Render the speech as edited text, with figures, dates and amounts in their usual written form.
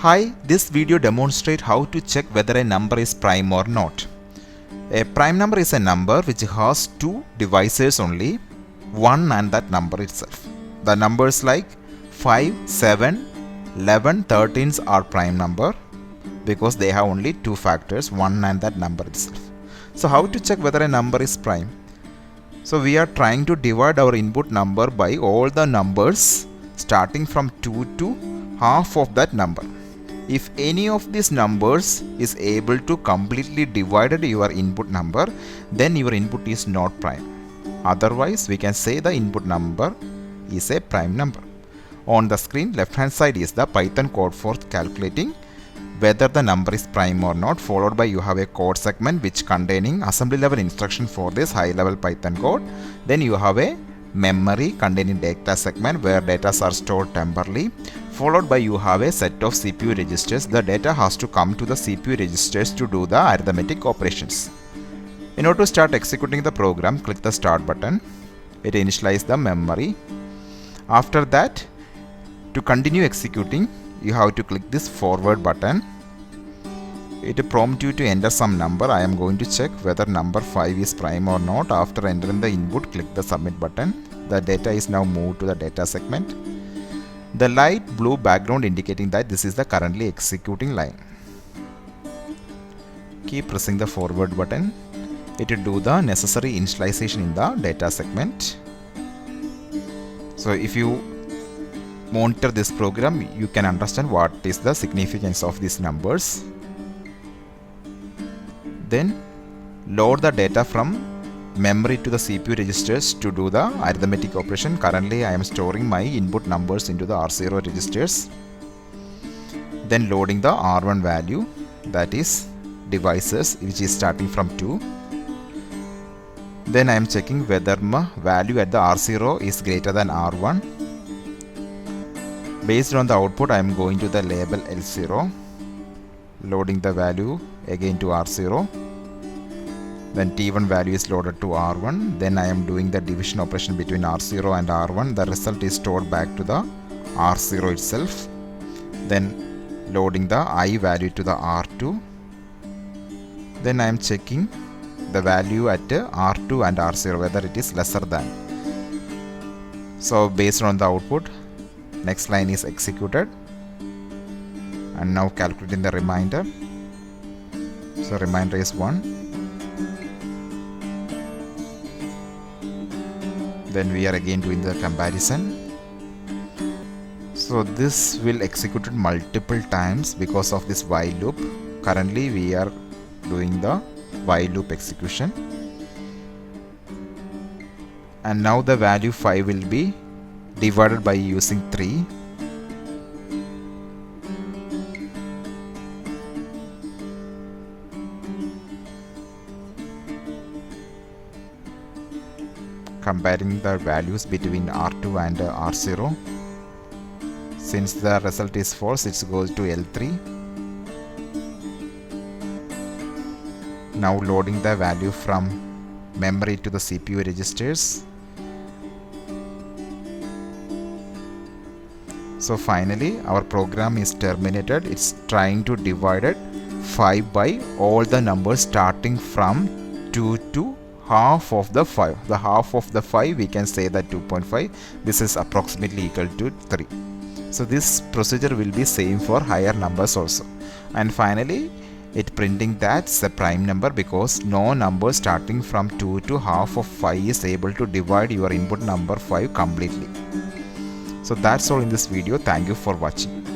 Hi, this video demonstrates how to check whether a number is prime or not. A prime number is a number which has two divisors only, 1 and that number itself. The numbers like 5, 7, 11, 13 are prime number because they have only two factors, 1 and that number itself. So how to check whether a number is prime? So we are trying to divide our input number by all the numbers starting from 2 to half of that number. If any of these numbers is able to completely divide your input number, then your input is not prime. Otherwise, we can say the input number is a prime number. On the screen, left hand side is the Python code for calculating whether the number is prime or not, followed by you have a code segment which containing assembly level instruction for this high level Python code. Then you have a memory containing data segment where data are stored temporarily, followed by you have a set of CPU registers. The data has to come to the CPU registers to do the arithmetic operations. In order to start executing the program, click the start button. It initializes the memory. After that, to continue executing, you have to click this forward button. It prompts you to enter some number. I am going to check whether number 5 is prime or not. After entering the input, click the submit button. The data is now moved to the data segment. The light blue background indicating that this is the currently executing line. Keep pressing the forward button. It will do the necessary initialization in the data segment. So if you monitor this program, you can understand what is the significance of these numbers. Then load the data from memory to the CPU registers to do the arithmetic operation. Currently I am storing my input numbers into the R0 registers. Then loading the R1 value, that is devices, which is starting from 2. Then I am checking whether my value at the R0 is greater than R1. Based on the output, I am going to the label L0, loading the value again to R0. Then T1 value is loaded to R1. Then I am doing the division operation between R0 and R1. The result is stored back to the R0 itself. Then loading the I value to the R2. Then I am checking the value at R2 and R0 whether it is lesser than. So based on the output, next line is executed. And now calculating the remainder. So remainder is 1. Then we are again doing the comparison. So this will execute multiple times because of this while loop. Currently we are doing the while loop execution. And now the value 5 will be divided by using 3. Comparing the values between R2 and R0. Since the result is false, it goes to L3. Now loading the value from memory to the CPU registers. So finally our program is terminated. It's trying to divide 5 by all the numbers starting from 2 to half of the 5. The half of the 5 we can say that 2.5. This is approximately equal to 3. So this procedure will be same for higher numbers also. And finally it printing that's a prime number because no number starting from 2 to half of 5 is able to divide your input number 5 completely. So that's all in this video. Thank you for watching.